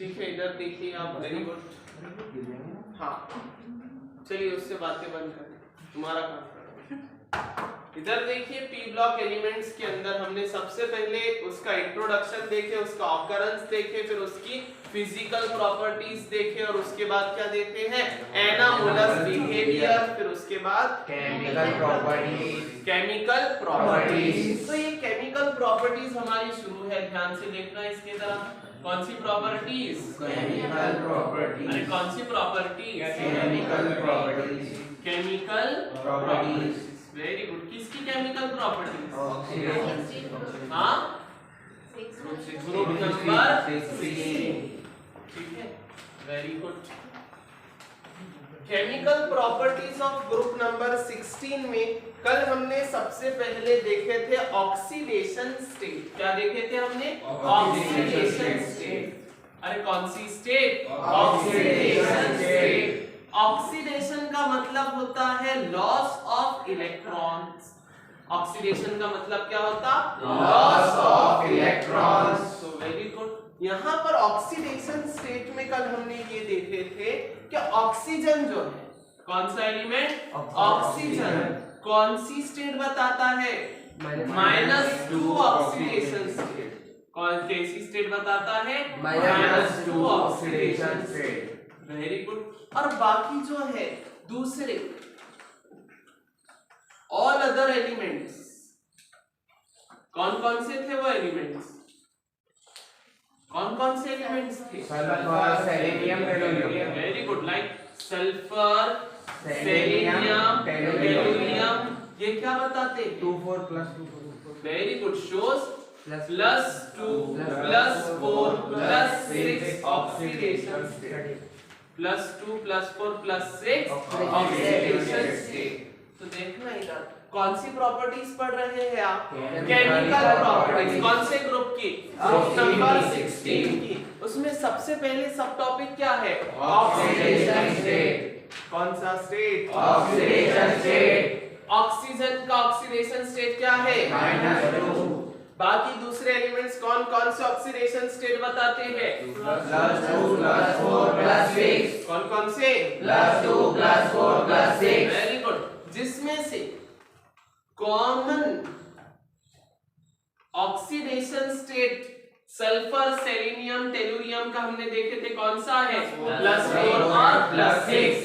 ठीक है, इधर देखिए आप, वेरी गुड। हाँ चलिए उससे बातें बंद करें, तुम्हारा काम। इधर देखिए पी ब्लॉक एलिमेंट्स के अंदर हमने सबसे पहले उसका इंट्रोडक्शन देखे, उसका ऑकरेंस देखे, फिर उसकी फिजिकल प्रॉपर्टीज देखे और उसके बाद क्या देखे हैं, एनामोलस बिहेवियर, फिर उसके बाद केमिकल प्रॉपर्टीज। Chemical properties. तो ये केमिकल प्रॉपर्टीज हमारी शुरू है, ध्यान से देखना इसके तरफ। कौन सी प्रॉपर्टीज? Chemical properties. अरे कौन सी properties? Chemical properties. Chemical properties. Very good. किसकी केमिकल प्रॉपर्टीज? ऑक्सीडेशन। हाँ, ग्रुप नंबर 16। ठीक है, very good. Chemical properties of group number 16 में कल हमने सबसे पहले देखे थे ऑक्सीडेशन स्टेट। क्या देखे थे हमने? Oxidation state. अरे कौन सी स्टेट? Oxidation state. ऑक्सीडेशन का मतलब होता है लॉस ऑफ इलेक्ट्रॉन्स। ऑक्सीडेशन का मतलब क्या होता? Loss of electrons. So very good. यहाँ पर ऑक्सीडेशन स्टेट में कल हमने ये देखे थे कि ऑक्सीजन जो है, कौन सा एलिमेंट? ऑक्सीजन कौन सी स्टेट बताता है? -2 ऑक्सीडेशन स्टेट। कौन कैसी स्टेट बताता है? -2 ऑक्सीडेशन स्टेट। Very good. और बाकी जो है दूसरे ऑल अदर एलिमेंट्स, कौन कौन से थे वो एलिमेंट्स? कौन कौन से एलिमेंट्स थे? Sulphur, selenium, tellurium. Very good. Like sulphur, selenium, tellurium, ये क्या बताते? 2 4 + 2 very good. Shows +2 +4 +6 oxidation state. +2 +4 +6 oxidation state. तो देखना इधर कौन सी प्रॉपर्टीज पढ़ रहे हैं आप? Chemical properties. कौन से ग्रुप की? ग्रुप नंबर 16 की। उसमें सबसे पहले सब टॉपिक क्या है? Oxidation state. कौन सा स्टेट? Oxidation state. ऑक्सीजन का ऑक्सीडेशन स्टेट क्या है? -2। बाकी दूसरे एलिमेंट्स कौन कौन से ऑक्सीडेशन स्टेट बताते हैं? +2 +4 +6। कौन कौन से? +2 +4 +6। Very good. जिसमें से common oxidation state sulphur, selenium, tellurium का हमने देखे थे, कौन सा है? +4 और +6।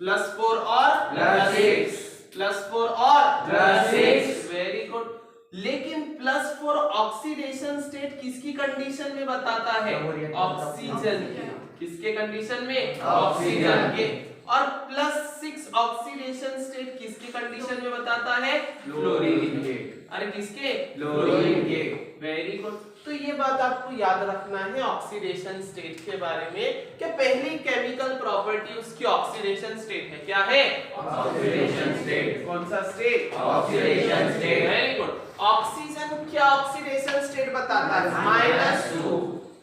+4 और +6। +4 और +6। Very good. लेकिन +4 ऑक्सीडेशन स्टेट किसकी कंडीशन में बताता है? ऑक्सीजन की। किसके कंडीशन में? ऑक्सीजन के। और +6 ऑक्सीडेशन स्टेट किसकी कंडीशन में बताता है? फ्लोरीन के। अरे किसके? फ्लोरीन के। Very good. तो ये बात आपको याद रखना है ऑक्सीडेशन स्टेट के बारे में कि पहली केमिकल प्रॉपर्टी उसकी ऑक्सीडेशन स्टेट है। क्या है? Oxidation state. कौन सा state? Oxidation state. Very good. Oxygen क्या ऑक्सीडेशन स्टेट बताता है? -2।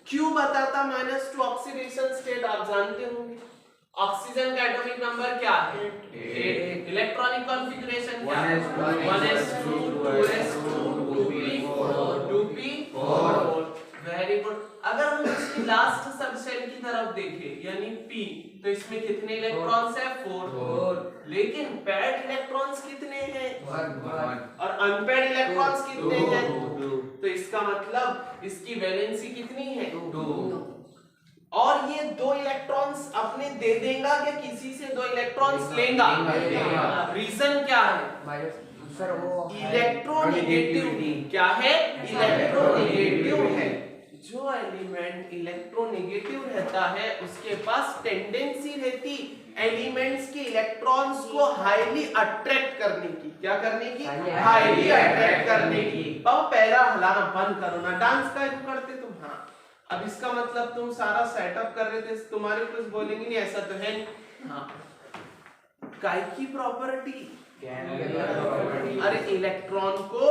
क्यों बताता -2 ऑक्सीडेशन स्टेट? आप जानते होंगे ऑक्सीजन का एटॉमिक नंबर क्या है? 8। इलेक्ट्रॉनिक कॉन्फ़िगरेशन क्या है? 1s2 2s2 2p4 2p4। Very good. अगर हम इसकी लास्ट सबशेल की तरफ देखें यानी p, तो इसमें कितने इलेक्ट्रॉन्स है? 4। लेकिन पेयर्ड इलेक्ट्रॉन्स कितने हैं? 1 और अनपेयर्ड इलेक्ट्रॉन्स कितने हैं? 2। तो इसका मतलब इसकी वैलेंसी कितनी है? 2। और ये 2 इलेक्ट्रॉन्स अपने दे देगा कि किसी से 2 इलेक्ट्रॉन्स लेगा? रीजन क्या है? सर वो इलेक्ट्रोनेगेटिव। क्या है? इलेक्ट्रोनेगेटिव है। जो एलिमेंट इलेक्ट्रोनेगेटिव रहता है उसके पास टेंडेंसी रहती एलिमेंट्स के इलेक्ट्रॉन्स को हाईली अट्रैक्ट करने की। क्या करने की? हाईली अट्रैक्ट करने की। बाबा पैरा हिलाना बंद करो ना, डांस का करते तुम। हाँ, अब इसका मतलब तुम सारा सेटअप कर रहे थे, तुम्हारे कुछ बोलेंगे नहीं, ऐसा तो है नहीं। हाँ, काय की प्रॉपर्टी? अरे इलेक्ट्रॉन को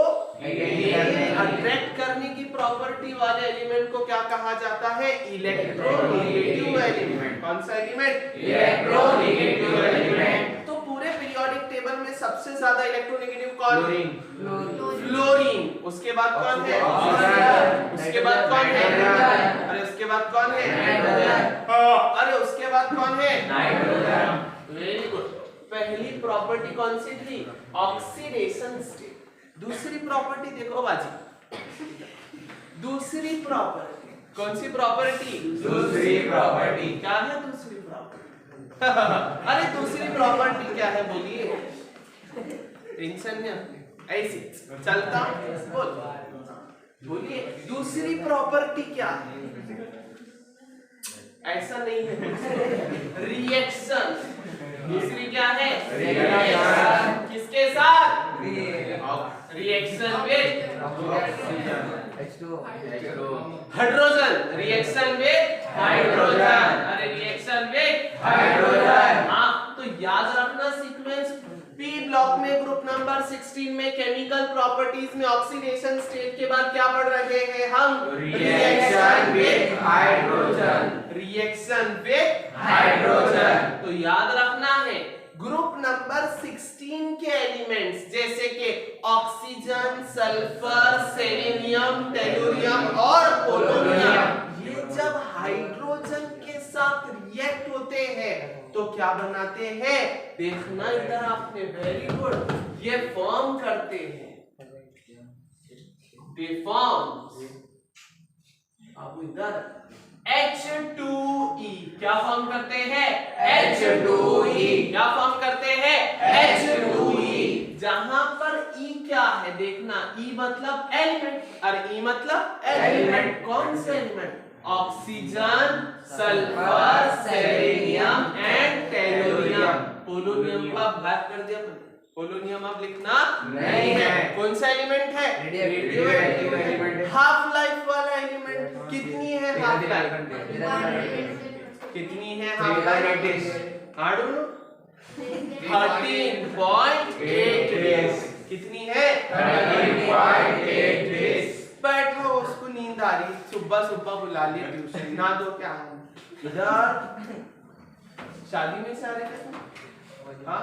अट्रैक्ट करने की प्रॉपर्टी वाले एलिमेंट को क्या कहा जाता है? Electronegative element. कौन सा एलिमेंट? Electronegative element. तो पूरे पीरियोडिक टेबल में सबसे ज्यादा इलेक्ट्रोनेगेटिव कौन? फ्लोरीन। उसके बाद कौन है? उसके बाद कौन है? अरे उसके उसके बाद कौन है? नाइट्रोजन। अरे उसके बाद कौन है? नाइट्रोजन। Very good. पहली प्रॉपर्टी कौन सी थी? Oxidation state. दूसरी प्रॉपर्टी देखो बाजी, दूसरी प्रॉपर्टी कौन सी प्रॉपर्टी? दूसरी प्रॉपर्टी। क्या है दूसरी प्रॉपर्टी? अरे दूसरी प्रॉपर्टी क्या है बोलिए, टेंशन नहीं, ऐसी चलता बोल, बोलिए दूसरी प्रॉपर्टी क्या है? ऐसा नहीं है, रिएक्शन। दूसरी क्या है? रिएक्शन। किसके साथ? Reaction with hydrogen. Reaction with hydrogen. अरे रिएक्शन विद हाइड्रोजन। हाँ, तो याद रखना सीक्वेंस। पी ब्लॉक में ग्रुप नंबर 16 में केमिकल प्रॉपर्टीज में ऑक्सीडेशन स्टेट के बाद क्या पढ़ रहे हैं हम? Reaction with hydrogen. Reaction with hydrogen. तो याद रखना है ग्रुप नंबर 16 के एलिमेंट्स जैसे कि ऑक्सीजन, सल्फर, सेलेनियम, टेलुरियम और पोलोनियम, ये जब हाइड्रोजन के साथ रिएक्ट होते हैं तो क्या बनाते हैं? देखना इधर आपने, वेरी गुड, ये फॉर्म करते हैं, दे फॉर्म। अब इधर H2E क्या फॉर्म करते हैं? H2E। क्या फॉर्म करते हैं? H2E। जहां पर E क्या है देखना, E मतलब एलिमेंट और E मतलब एलिमेंट। कौन से element? Oxygen, sulphur, selenium and tellurium. Polonium का भाग कर दिया, पोलोनियम अब लिखना नहीं है। कौन सा एलिमेंट है? Radioactive element. हाफ लाइफ वाला एलिमेंट। कितनी है हाफ लाइफ? कितनी है half life? I don't know। 13.8 days। कितनी है? 13.8 days। बैठो, उसको नींद आ रही, सुबह सुबह बुला लिया ट्यूशन, ना दो क्या इधर शादी में से आ रहे थे? हाँ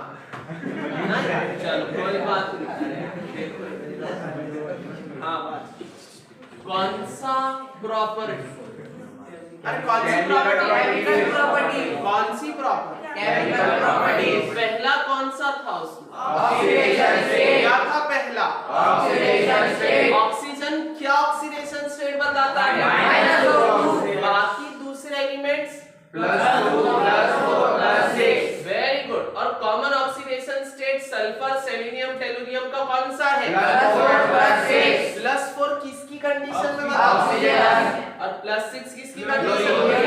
नहीं, चलो कोई बात नहीं। हाँ बात, कौन सा प्रॉपर्टी? अरे कौन सी Chemical प्रॉपर्टी? कौन सी प्रॉपर्टी? Chemical properties। पहला कौन सा था उसमें? Oxidation state. क्या था पहला? Oxidation state. ऑक्सीजन क्या ऑक्सीडेशन स्टेट बताता है? -2। बाकी दूसरे एलिमेंट्स +2 +4 +6। Very good. और common oxidation state sulphur, selenium, tellurium का कौन सा है? +4 +6। +4 किसकी कंडीशन में बताओ? ऑक्सीजन। और +6 किसकी कंडीशन में?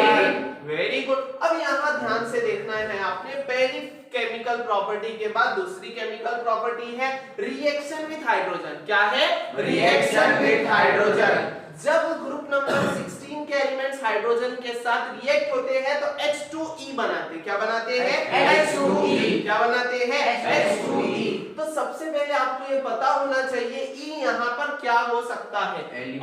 Very good. अब यहाँ ध्यान से देखना है आपने, पहली केमिकल प्रॉपर्टी के बाद दूसरी केमिकल प्रॉपर्टी है रिएक्शन विद हाइड्रोजन। क्या है? Reaction with hydrogen. जब ग्रुप नंबर 16 के एलिमेंट्स हाइड्रोजन के साथ रिएक्ट होते हैं तो H2E बनाते हैं। क्या बनाते हैं? H2E। क्या बनाते हैं? H2E। तो सबसे पहले आपको ये पता होना चाहिए E यहाँ पर क्या हो सकता है?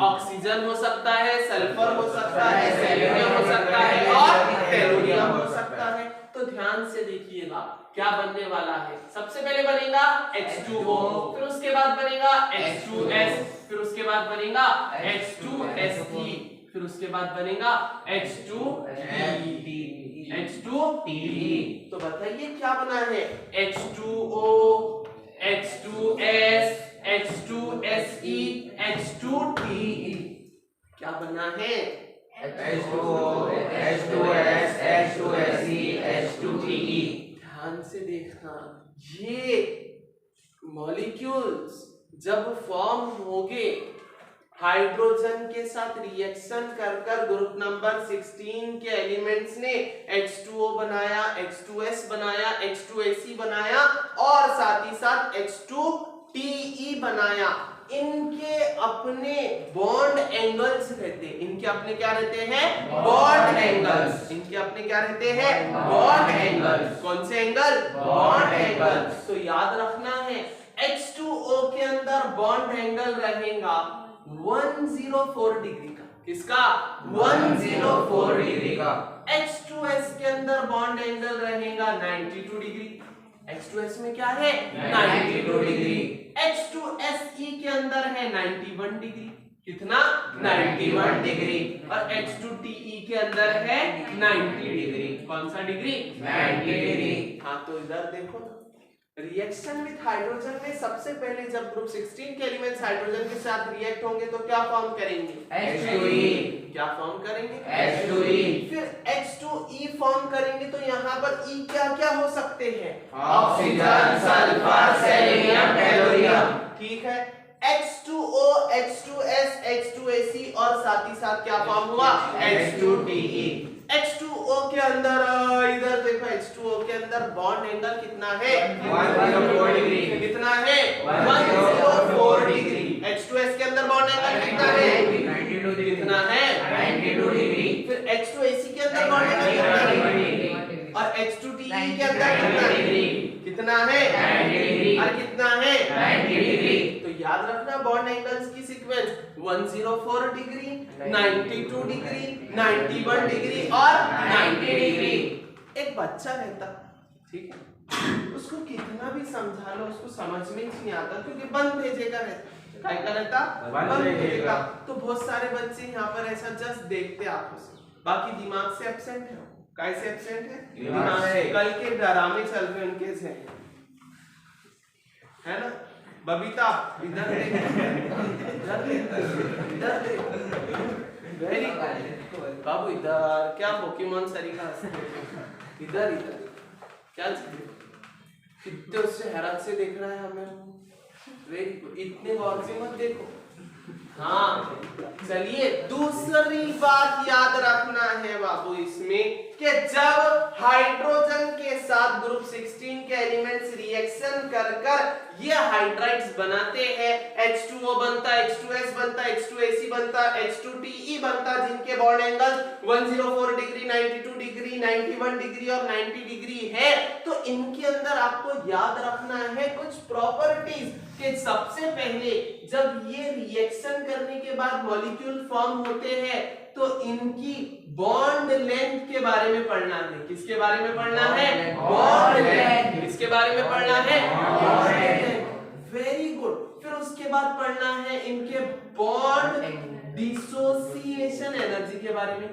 ऑक्सीजन हो सकता है, सल्फर हो सकता है, सेलेनियम हो सकता है और टेलुरियम हो सकता है। तो ध्यान से देखिएगा क्या बनने वाला है। सबसे पहले बनेगा H2O, फिर उसके बाद बनेगा H2S, फिर उसके बाद बनेगा H2SE, फिर उसके बाद बनेगा H2TE। H2TE। तो बताइए क्या बना है? H2O, H2S, H2SE, H2TE। क्या बना है? H2O, H2S, H2SE, H2TE। ध्यान से देखना, ये मॉलिक्यूल्स जब फॉर्म होंगे हाइड्रोजन के साथ रिएक्शन कर ग्रुप नंबर 16 के एलिमेंट्स ने H2O बनाया, H2S बनाया, H2SE बनाया और साथ ही साथ H2TE बनाया। इनके अपने बॉन्ड एंगल्स रहते हैं। इनके अपने क्या रहते हैं? Bond angles. इनके अपने क्या रहते हैं? Bond angles. कौन से एंगल? Bond angles. तो याद रखना है H2O के अंदर बॉन्ड एंगल रहेगा 104 डिग्री का। किसका? 104 डिग्री का। H2S के अंदर बॉन्ड एंगल रहेगा 92 डिग्री। H2S में क्या है? 92 डिग्री। H2SE के अंदर है 91 डिग्री। कितना 91 डिग्री और H2TE के अंदर है 90 डिग्री। कौन सा डिग्री? 90 डिग्री। हाँ तो इधर देखो रिएक्शन विथ हाइड्रोजन में सबसे पहले जब ग्रुप 16 के एलिमेंट्स हाइड्रोजन के साथ रिएक्ट होंगे तो क्या फॉर्म करेंगे? H2E। क्या फॉर्म करेंगे? H2E। फिर H2E फॉर्म करेंगे तो यहाँ पर E क्या क्या हो सकते हैं? Oxygen, sulphur, selenium, tellurium. ठीक है। H2O, H2S, H2AC और साथ ही साथ क्या फॉर्म हुआ? H2TE। H2O के अंदर इधर देखो H2O के अंदर बॉन्ड एंगल कितना है? 104 डिग्री। कितना है? 104 104 डिग्री। H2S के अंदर बॉन्ड एंगल कितना है? 92 डिग्री। कितना है? 92 डिग्री। फिर H2AC के अंदर बॉन्ड एंगल कितना है? और H2TE के अंदर कितना है? कितना है? 90 डिग्री। और कितना है? 90 डिग्री। तो याद रखना बॉन्ड एंगल्स की सीक्वेंस 104 डिग्री, 92 डिग्री, 91 डिग्री और 90 डिग्री। एक बच्चा रहता, ठीक है, उसको कितना भी समझा लो उसको समझ में ही नहीं आता क्योंकि बंद भेजेगा रहता। क्या का रहता? बंद भेजेगा। तो बहुत सारे बच्चे यहाँ पर ऐसा जस्ट देखते आंखों से, बाकी दिमाग से एब्सेंट है। कैसे एब्सेंट है? दिमाग से। कल के ड्रामे चल रहे उनके से, है ना? बबीता इधर देख, इधर देख, इधर देख। वेरी गुड बाबू, इधर क्या पोकेमॉन सरीखा इधर इधर क्या कितने उससे हैरत से देख रहा है हमें। वेरी गुड, इतने गौर से मत देखो। हाँ चलिए, दूसरी बात याद रखना है बाबू इसमें कि जब हाइड्रोजन के साथ ग्रुप 16 के एलिमेंट्स रिएक्शन कर कर ये हाइड्राइड्स बनाते हैं, H2O बनता, H2S बनता, H2AC बनता, H2TE बनता, जिनके bond angle 104 degree, 92 degree, 91 degree और 90 डिग्री है। तो इनके अंदर आपको याद रखना है कुछ प्रॉपर्टीज कि सबसे पहले जब ये रिएक्शन करने के बाद मॉलिक्यूल फॉर्म होते हैं तो इनकी बॉन्ड लेंथ के बारे में पढ़ना है। किसके बारे में पढ़ना है? Bond length. किसके बारे में पढ़ना है? Bond length. Very good. फिर उसके बाद पढ़ना है इनके बॉन्ड डिसोसिएशन एनर्जी के बारे में।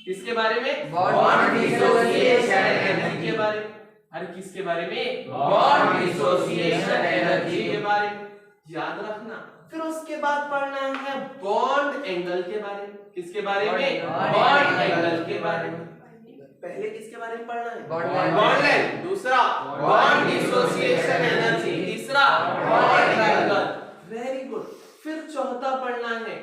किसके बारे में? बॉन्ड डिसोसिएशन एनर्जी के बारे में। अरे किसके बारे में? बॉन्ड डिसोसिएशन एनर्जी के बारे में याद रखना। फिर उसके बाद पढ़ना है बॉन्ड एंगल के बारे में। किसके बारे में? बॉन्ड एंगल के बारे में। पहले किसके बारे में पढ़ना है? Bond length. दूसरा बॉन्ड डिसोसिएशन एनर्जी। तीसरा बॉन्ड एंगल। Very good. फिर चौथा पढ़ना है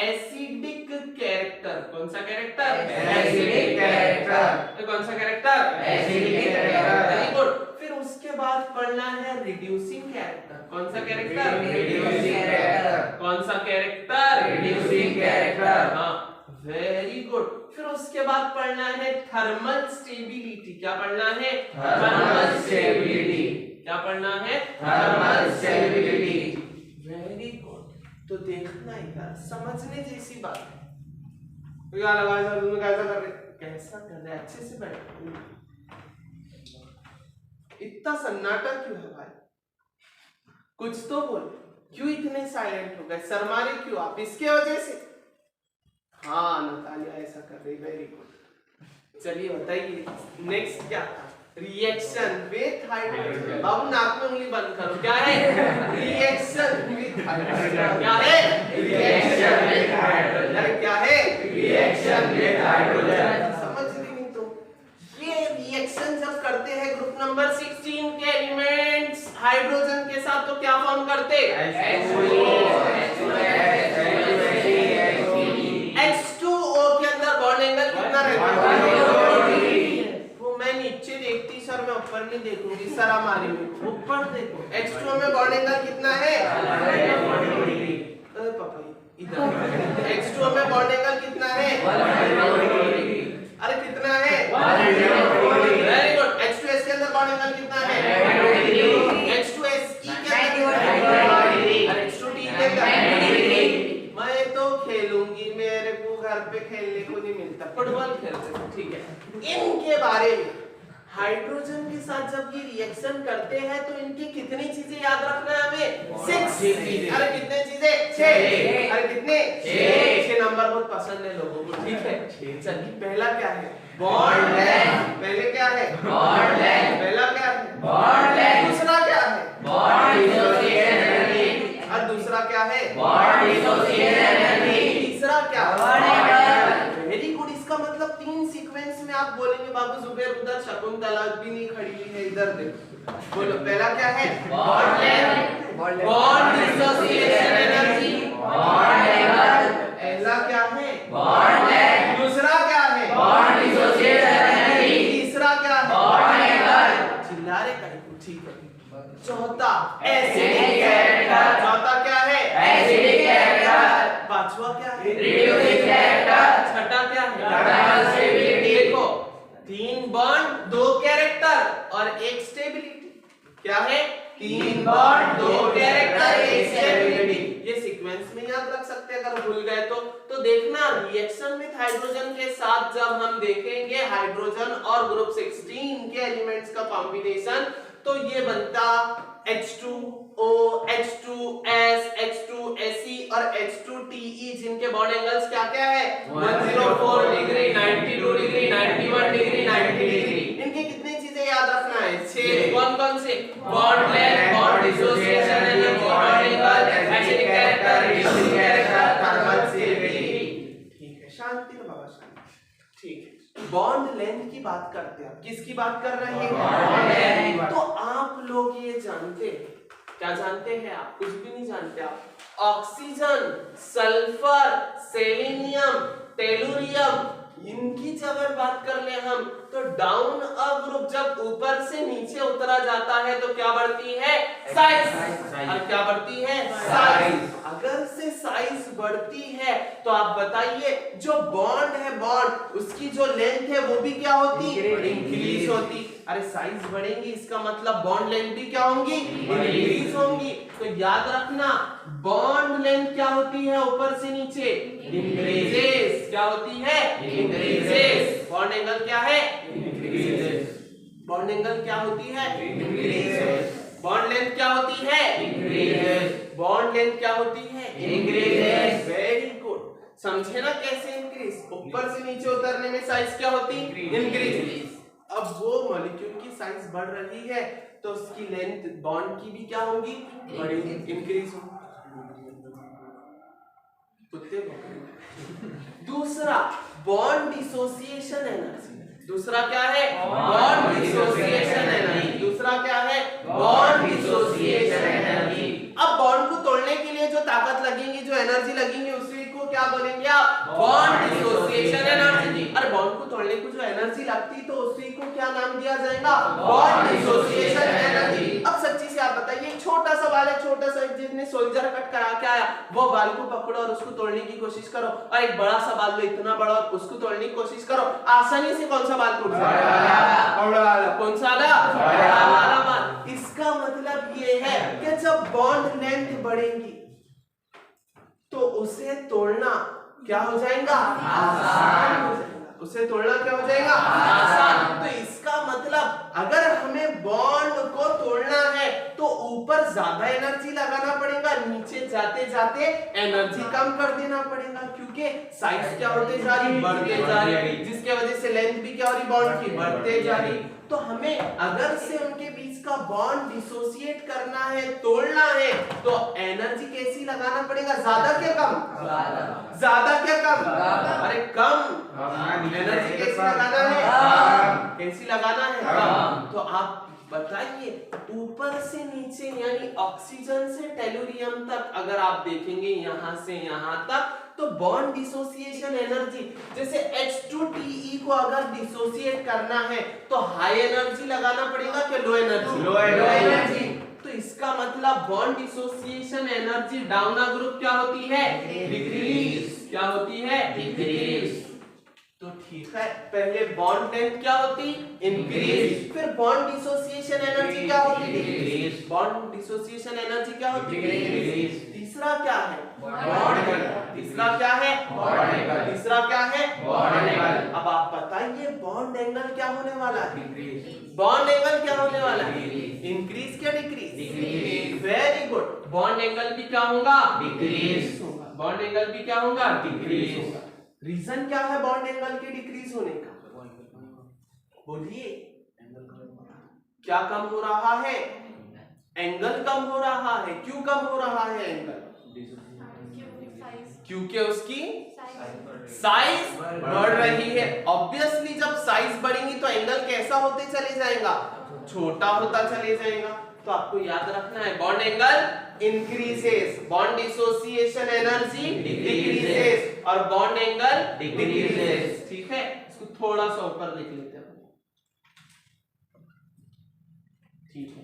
एसिडिक कैरेक्टर। कौन सा कैरेक्टर? Acidic character. कौन सा character? Acidic character. Very good. फिर उसके बाद पढ़ना है रिड्यूसिंग कैरेक्टर। कौन सा कैरेक्टर? Reducing character. कौन सा कैरेक्टर? Reducing character. हाँ वेरी गुड। फिर उसके बाद पढ़ना है थर्मल स्टेबिलिटी। क्या पढ़ना है? Thermal stability. क्या पढ़ना है? Thermal stability. Very good. तो देखना यार, समझने जैसी बात है। तो क्या लगा सर तुम कैसा कर रहे? कैसा कर रहे? अच्छे से बैठ। इतना सन्नाटा क्यों है भाई? कुछ तो बोल। क्यों इतने साइलेंट हो गए? शर्मा रहे क्यों आप? इसके वजह से? हाँ नतालिया ऐसा कर रही। Very good. चलिए बताइए नेक्स्ट क्या था? Reaction with hydrogen. बाबू नाक में उंगली बंद करो। क्या है? Reaction with hydrogen. क्या है? Reaction with hydrogen. क्या है? Reaction with hydrogen. समझ नहीं तो ये रिएक्शन जब करते हैं ग्रुप नंबर 16 के एलिमेंट्स हाइड्रोजन के साथ तो क्या फॉर्म करते? H2O के अंदर बॉन्ड एंगल कितना रहता है? वो मैं नीचे देखती सर, मैं ऊपर नहीं देखूंगी सर हमारी में। ऊपर देखो H2O में बॉन्ड एंगल कितना है? पापा इधर H2O में बॉन्ड एंगल कितना है? अरे कितना है? Very good. H2S के अंदर बॉन्ड एंगल कितना है? H2SE के अंदर, H2T के अंदर। मैं तो खेलूंगी, मेरे को घर पे खेलने को नहीं मिलता, फुटबॉल खेलते हैं। ठीक है, इनके बारे में हाइड्रोजन के साथ जब ये रिएक्शन करते हैं तो इनकी कितनी चीजें याद रखना है हमें? 6। अरे कितने चीजें? 6। अरे कितने? 6 नंबर बहुत पसंद है लोगों को, ठीक है। चलिए पहला क्या है? Bond length. पहले क्या है? Bond length. पहला क्या है? Bond length. दूसरा क्या है? Bond dissociation energy. और दूसरा क्या है? Bond dissociation energy. तीसरा क्या? Bond angle. Very good. इसका मतलब 3 सीक्वेंस में आप बोलेंगे बाबू जुबेर उधर, शकुंतला भी नहीं खड़ी हुई है इधर, देखो बोलो पहला क्या है? Bond length. Bond dissociation energy. Bond angle. पहला क्या है? Bond length. दूसरा क्या है? Bond dissociation energy. तीसरा क्या है? Bond angle. चिल्ला रहे कहीं? ठीक है। चौथा एसिडिक कैरेक्टर। चौथा क्या है? Acidic character. पांचवा क्या है? Reducing character. छठा क्या है? Thermal stability. देखो 3 बॉन्ड 2 कैरेक्टर और 1 स्टेबिलिटी। क्या है? 3 बॉन्ड 2 कैरेक्टर 1 स्टेबिलिटी। ये सीक्वेंस में याद रख सकते हैं अगर भूल गए तो देखना रिएक्शन विद हाइड्रोजन के साथ जब हम देखेंगे हाइड्रोजन और ग्रुप 16 के एलिमेंट्स का कॉम्बिनेशन तो ये बनता H2O, H2S, H2Se और H2Te जिनके बॉन्ड एंगल्स क्या क्या है? 104 डिग्री, 92 डिग्री, 91 डिग्री, 90 डिग्री। इनकी कितनी चीजें याद रखना है? 6। कौन कौन से? Bond length, bond dissociation energy, bond angle, acidic character, reducing character, thermal stability. ठीक है, शांति में बाबा, शांति। ठीक है, बॉन्ड लेंथ की बात करते हैं। किसकी बात कर रहे हैं? Bond length. तो आप लोग ये जानते हैं, क्या जानते हैं आप? कुछ भी नहीं जानते आप। ऑक्सीजन, सल्फर, सेलेनियम, टेलुरियम, इनकी अगर बात कर ले हम तो डाउन अ ग्रुप जब ऊपर से नीचे उतरा जाता है तो क्या बढ़ती है? साइज। और क्या बढ़ती है? साइज। अगर से साइज बढ़ती है तो आप बताइए जो बॉन्ड है बॉन्ड उसकी जो लेंथ है वो भी क्या होती? इंक्रीज होती। अरे साइज बढ़ेंगी इसका मतलब बॉन्ड लेंथ भी क्या होंगी? इंक्रीज होंगी। तो याद रखना बॉन्ड लेंथ क्या होती है ऊपर से नीचे? इंक्रीजेस। क्या होती है? इंक्रीजेस। बॉन्ड एंगल क्या है? इंक्रीजेस। बॉन्ड एंगल क्या होती है? इंक्रीजेस। बॉन्ड लेंथ क्या होती है? इंक्रीजेस। बॉन्ड लेंथ क्या होती है? इंक्रीजेस। Very good. समझे ना कैसे इंक्रीज? ऊपर से नीचे उतरने में साइज क्या होती? इंक्रीज। अब वो मॉलिक्यूल की साइज बढ़ रही है तो उसकी लेंथ बॉन्ड की भी क्या होगी? बढ़ेगी, इंक्रीज होगी। दूसरा बॉन्ड डिसोसिएशन एनर्जी। दूसरा क्या है? Bond dissociation energy. दूसरा क्या है? Bond dissociation energy. अब बॉन्ड को तोड़ने के लिए जो ताकत लगेगी, जो एनर्जी लगेगी, उसी को क्या बोलेंगे आप? Bond dissociation energy. और बॉन्ड को तोड़ने को जो एनर्जी लगती तो उसी को क्या नाम दिया जाएगा? Bond dissociation energy. अब सच्ची से आप बताइए, छोटा सा बाल है, छोटा सा, जिसने सोल्जर कट करा के आया वो बाल को पकड़ो और उसको तोड़ने की कोशिश करो, और एक बड़ा सा बाल लो इतना बड़ा और उसको तोड़ने की कोशिश करो, आसानी से कौन सा बाल टूट जाएगा? कौन सा वाला बाल? इसका मतलब ये है कि जब बॉन्ड लेंथ बढ़ेगी तो उसे तोड़ना क्या हो जाएगा? आसान हो जाएगा। उसे तोड़ना क्या हो जाएगा? आसान। तो इसका मतलब अगर हमें बॉन्ड को तोड़ना है तो ऊपर ज्यादा एनर्जी लगाना पड़ेगा, नीचे जाते जाते एनर्जी कम कर देना पड़ेगा, क्योंकि साइज क्या होते जा रही? बढ़ते जा रही, जिसके वजह से लेंथ भी क्या हो रही? बॉन्ड की बढ़ते जा रही। तो हमें अगर से उनके बीच का बॉन्ड डिसोसिएट करना है, तोड़ना है, तो एनर्जी कैसी लगाना पड़ेगा? ज्यादा क्या कम? ज्यादा क्या कम? अरे कम। एनर्जी कैसी लगाना है? कैसी लगाना है? कम। तो आप बताइए ऊपर से नीचे यानी ऑक्सीजन से टेलुरियम तक अगर आप देखेंगे यहां से यहां तक तो बॉन्ड डिसोसिएशन एनर्जी, जैसे H2Te को अगर डिसोसिएट करना है तो हाई एनर्जी लगाना पड़ेगा कि लो एनर्जी? Low energy. तो इसका मतलब bond dissociation energy down a group क्या होती है? डिक्रीज। क्या होती है? डिक्रीज। तो ठीक है, पहले बॉन्ड लेंथ क्या होती? इंक्रीज। फिर बॉन्ड डिसोसिएशन एनर्जी क्या होती? डिक्रीज। बॉन्ड डिसोसिएशन एनर्जी क्या होती? डिक्रीज। तीसरा क्या है? Bond angle. तीसरा क्या है? Bond angle. तीसरा क्या है? Bond angle. अब आप बताइए बॉन्ड एंगल क्या होने वाला है? डिक्रीज। बॉन्ड एंगल क्या होने वाला है? Decrease. इंक्रीज क्या decrease? Decrease. Very good. Bond angle भी क्या होगा? Decrease. होगा। बॉन्ड एंगल भी क्या होगा? Decrease. होगा। रीजन क्या है बॉन्ड एंगल के डिक्रीज होने का? बोलिए। क्या कम हो रहा है? एंगल कम हो रहा है। क्यों कम हो रहा है एंगल? क्योंकि उसकी साइज बढ़ रही है। ऑब्वियसली जब साइज बढ़ेगी तो एंगल कैसा होते चले जाएगा? छोटा होता चले जाएगा। तो आपको याद रखना है bond angle increases, bond dissociation energy decreases और बॉन्ड एंगल डिक्रीजेस। ठीक है, इसको थोड़ा सा ऊपर लिख लेते हैं। ठीक है,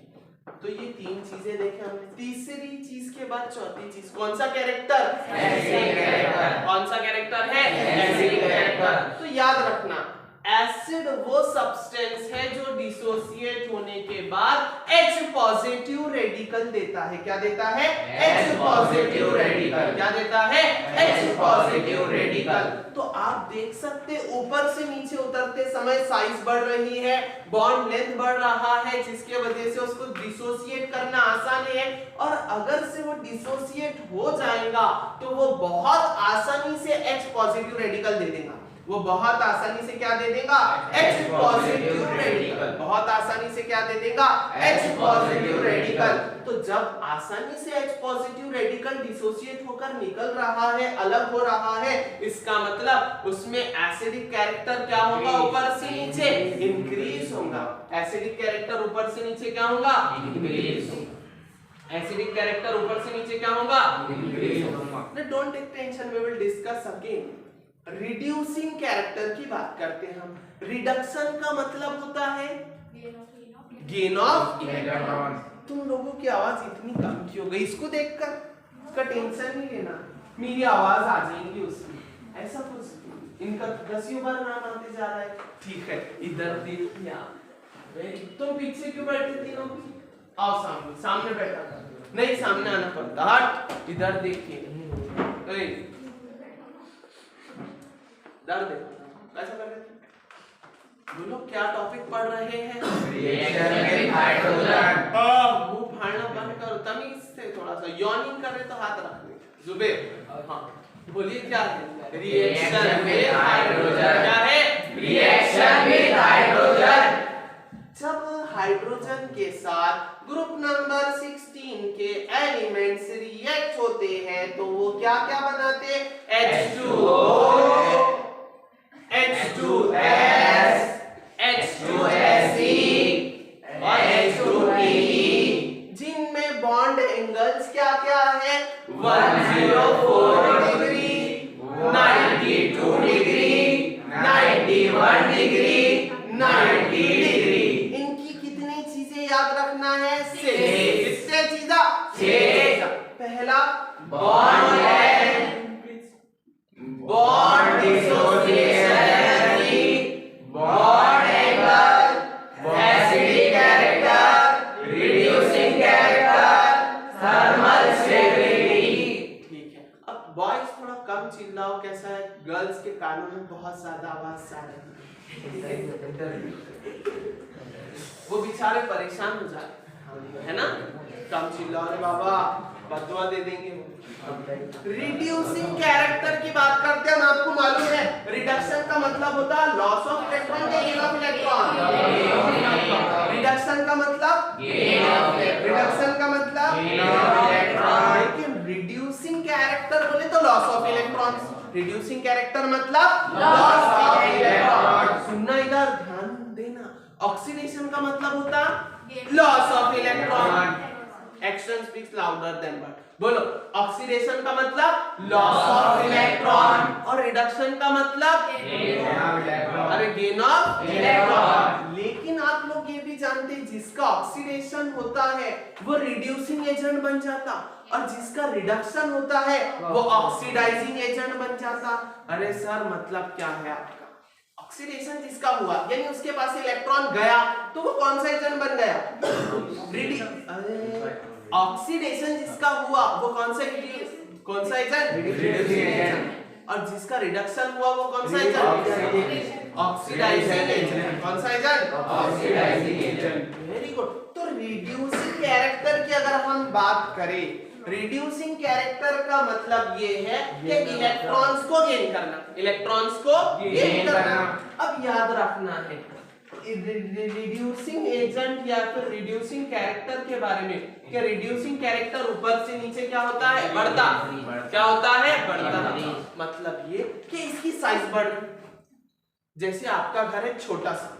तो ये तीन चीजें देखे हमने। तीसरी चीज के बाद चौथी चीज कौन सा कैरेक्टर? Acidic character. कौन सा कैरेक्टर है? Acidic character. तो याद रखना एसिड वो सब्सटेंस है जो डिसोसिएट होने के बाद H पॉजिटिव रेडिकल देता है। क्या देता है? H positive radical. क्या देता है? H positive radical. तो आप देख सकते ऊपर से नीचे उतरते समय साइज बढ़ रही है, बॉन्ड लेंथ बढ़ रहा है, जिसके वजह से उसको डिसोसिएट करना आसान है। और अगर से वो डिसोसिएट हो जाएगा तो वो बहुत आसानी से H पॉजिटिव रेडिकल दे देगा। वो बहुत आसानी से क्या दे देगा? H positive radical. बहुत आसानी से क्या दे देगा? H positive radical. तो जब आसानी से H पॉजिटिव रेडिकल डिसोसिएट होकर निकल रहा है, अलग हो रहा है, इसका मतलब उसमें एसिडिक कैरेक्टर क्या होगा? ऊपर से नीचे इंक्रीज होगा। एसिडिक कैरेक्टर ऊपर से नीचे क्या होगा? इंक्रीज। एसिडिक कैरेक्टर ऊपर से नीचे क्या होगा? इंक्रीज होगा। Don't take tension, we will discuss again. Reducing character की बात करते हैं हम। रिडक्शन का मतलब होता है गेन ऑफ इलेक्ट्रॉन। तुम लोगों की आवाज इतनी कम क्यों हो गई? इसको देखकर इसका टेंशन नहीं लेना, मेरी आवाज आ जाएगी उसमें, ऐसा कुछ। इनका 10वीं बार नाम आते जा रहा है। ठीक है, इधर देखिए। तुम पीछे क्यों बैठे तीनों? आओ सामने, सामने बैठा था। नहीं, सामने आना पड़ता। हट, इधर देखिए। डर दे कैसा कर रहे थे? बोलो क्या टॉपिक पढ़ रहे हैं? Reaction with hydrogen. मुंह फाड़ना बंद करो, तमीज से थोड़ा सा। यॉर्निंग कर रहे तो हाथ रख ले। जुबेर, हाँ बोलिए क्या है? Reaction with hydrogen. क्या है? Reaction with hydrogen. जब हाइड्रोजन के साथ ग्रुप नंबर 16 के एलिमेंट्स रिएक्ट होते हैं तो वो क्या क्या बनाते? H2O, H2S, H2SE और H2PE, जिनमें बॉन्ड एंगल्स क्या क्या है? 104 डिग्री, 92 डिग्री, 91 डिग्री, 90 डिग्री। इनकी कितनी चीजें याद रखना है? 6। कितने चीजें? 6। पहला bond length, bond dissociation energy, bond angle, acidic character, reducing character, thermal stability. ठीक है, अब बॉयज थोड़ा कम चिल्लाओ। कैसा है? गर्ल्स के कानों में बहुत ज्यादा आवाज आ रही है, वो बेचारे परेशान हो जाते है ना। कम चिल्लाओ रे बाबा, बदवा दे देंगे। रिड्यूसिंग कैरेक्टर की बात करते हैं। आपको मालूम है रिडक्शन का मतलब होता है लॉस ऑफ इलेक्ट्रॉन या गेन ऑफ इलेक्ट्रॉन? रिडक्शन का मतलब गेन ऑफ इलेक्ट्रॉन। रिडक्शन का मतलब गेन ऑफ इलेक्ट्रॉन। लेकिन रिड्यूसिंग कैरेक्टर बोले तो loss of electron. Reducing character मतलब लॉस ऑफ इलेक्ट्रॉन। सुनना, इधर ध्यान देना। ऑक्सीडेशन का मतलब होता loss of electron. Action speaks louder than word. बोलो, ऑक्सीडेशन का मतलब लॉस ऑफ इलेक्ट्रॉन और रिडक्शन का मतलब अरे गेन ऑफ इलेक्ट्रॉन। लेकिन आप लोग ये भी जानते हैं जिसका ऑक्सीडेशन होता है वो रिड्यूसिंग एजेंट बन जाता और जिसका रिडक्शन होता है वो ऑक्सीडाइजिंग एजेंट बन जाता। अरे सर मतलब क्या है आपका? ऑक्सीडेशन जिसका हुआ यानी उसके पास इलेक्ट्रॉन गया तो वो कौन सा एजेंट बन गया? ऑक्सीडेशन जिसका हुआ वो कौन सा एजेंट? Reducing agent. और जिसका रिडक्शन हुआ वो कौन सा एजेंट? Oxidising agent. कौन सा agent? Oxidizing agent. Very good. तो रिड्यूसिंग कैरेक्टर की अगर हम बात करें, रिड्यूसिंग कैरेक्टर का मतलब ये है कि इलेक्ट्रॉन्स को गेन करना, इलेक्ट्रॉन्स को गेन करना। अब याद रखना है रिड्यूसिंग एजेंट या फिर रिड्यूसिंग कैरेक्टर के बारे में कि रिड्यूसिंग कैरेक्टर ऊपर से नीचे क्या होता है? बढ़ता। क्या होता है? बढ़ता। मतलब ये कि इसकी साइज बढ़, जैसे आपका घर है छोटा सा,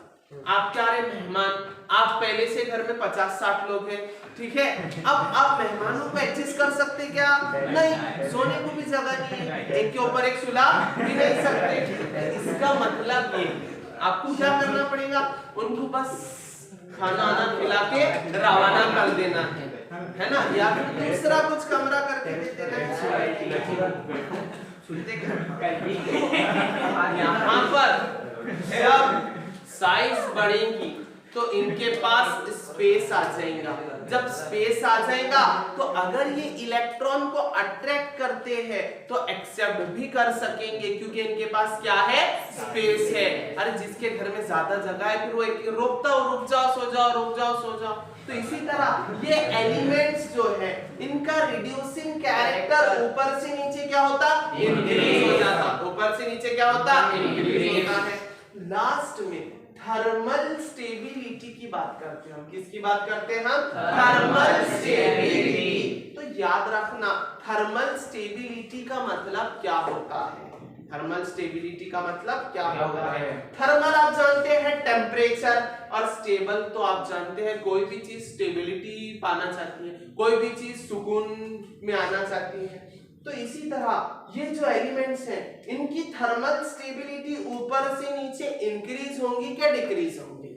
आप क्या रहे मेहमान, आप पहले से घर में 50-60 लोग हैं, ठीक है? अब आप मेहमानों को एडजस्ट कर सकते क्या? नहीं, सोने को भी जगह नहीं है, एक के ऊपर एक सुला भी नहीं सकते। इसका मतलब ये आपको क्या करना पड़ेगा? उनको बस खाना आना खिला के रवाना कर देना है ना, या फिर दूसरा कुछ कमरा करके दे देना। सुनते क्या? यहाँ पर जब साइज बढ़ेगी तो इनके पास स्पेस आ जाएगा। जब स्पेस आ जाएगा तो अगर ये इलेक्ट्रॉन को अट्रैक्ट करते हैं तो एक्सेप्ट भी कर सकेंगे, क्योंकि इनके पास क्या है? स्पेस है। अरे जिसके घर में ज्यादा जगह है फिर वो रोकता हो, रुक जाओ, सो जाओ, रुक जाओ, सो जाओ। तो इसी तरह ये एलिमेंट्स जो है इनका रिड्यूसिंग कैरेक्टर ऊपर से नीचे क्या होता? इंक्रीज हो जाता। ऊपर से नीचे क्या होता? इंक्रीज होता है। लास्ट में थर्मल स्टेबिलिटी की बात करते हैं हम। किसकी बात करते हैं हम? Thermal stability. तो याद रखना थर्मल स्टेबिलिटी का मतलब क्या होता है? थर्मल स्टेबिलिटी का मतलब क्या होता है? थर्मल आप जानते हैं टेम्परेचर, और स्टेबल तो आप जानते हैं कोई भी चीज स्टेबिलिटी पाना चाहती है, कोई भी चीज सुकून में आना चाहती है। तो इसी तरह ये जो एलिमेंट्स हैं इनकी थर्मल स्टेबिलिटी ऊपर से नीचे इंक्रीज होंगी क्या डिक्रीज होंगी?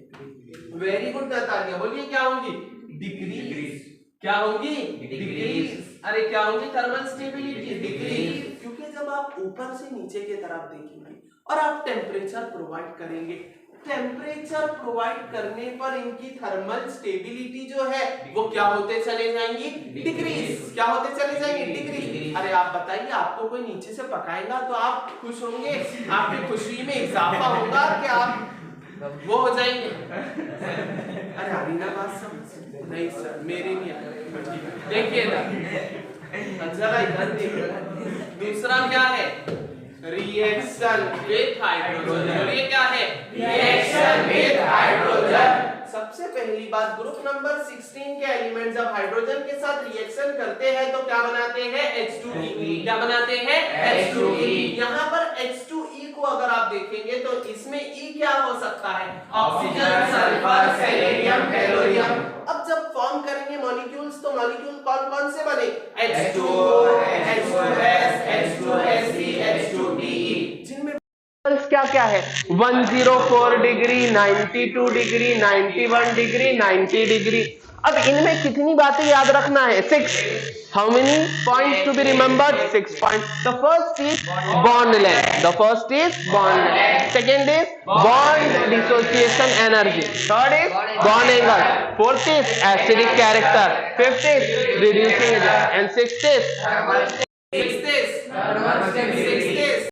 वेरी गुड नतालिया, बोलिए क्या होंगी? डिक्रीज। क्या होंगी? डिक्रीज। अरे क्या होंगी? Thermal stability decrease. क्योंकि जब आप ऊपर से नीचे की तरफ देखेंगे और आप टेम्परेचर प्रोवाइड करेंगे, टेम्परेचर प्रोवाइड करने पर इनकी थर्मल स्टेबिलिटी जो है वो क्या होते चले जाएंगी? डिक्रीज। क्या होते चले जाएंगे? डिक्रीज। अरे आप बताइए, आपको कोई नीचे से पकाएगा तो आप खुश होंगे, आपकी खुशी में इजाफा होगा कि आप वो हो जाएंगे? अरे अभी ना बात समझ नहीं सर, मेरे नहीं। देखिए ना जरा इधर देखिए, दूसरा क्या है? Reaction with hydrogen. ये क्या है? Reaction with hydrogen. सबसे पहली बात, ग्रुप नंबर 16 के एलिमेंट जब हाइड्रोजन के साथ रिएक्शन करते हैं तो क्या बनाते हैं? H2E। क्या बनाते हैं? H2E। यहाँ पर H2E को अगर आप देखेंगे तो इसमें E क्या हो सकता है? Oxygen, sulphur, selenium, tellurium. अब जब फॉर्म करेंगे मॉलिक्यूल्स तो मॉलिक्यूल कौन कौन से बने? H2O, H2S, H2SE, H2DE। जिनमें क्या क्या है? 104 डिग्री, 92 डिग्री, 91 डिग्री, 90 डिग्री। अब इनमें कितनी बातें याद रखना है? 6। How many points to be remembered? 6 points. The first is bond length, the first is bond length, second is bond dissociation energy, third is bond angle, fourth is acidic character, fifth is reducing agent and sixth is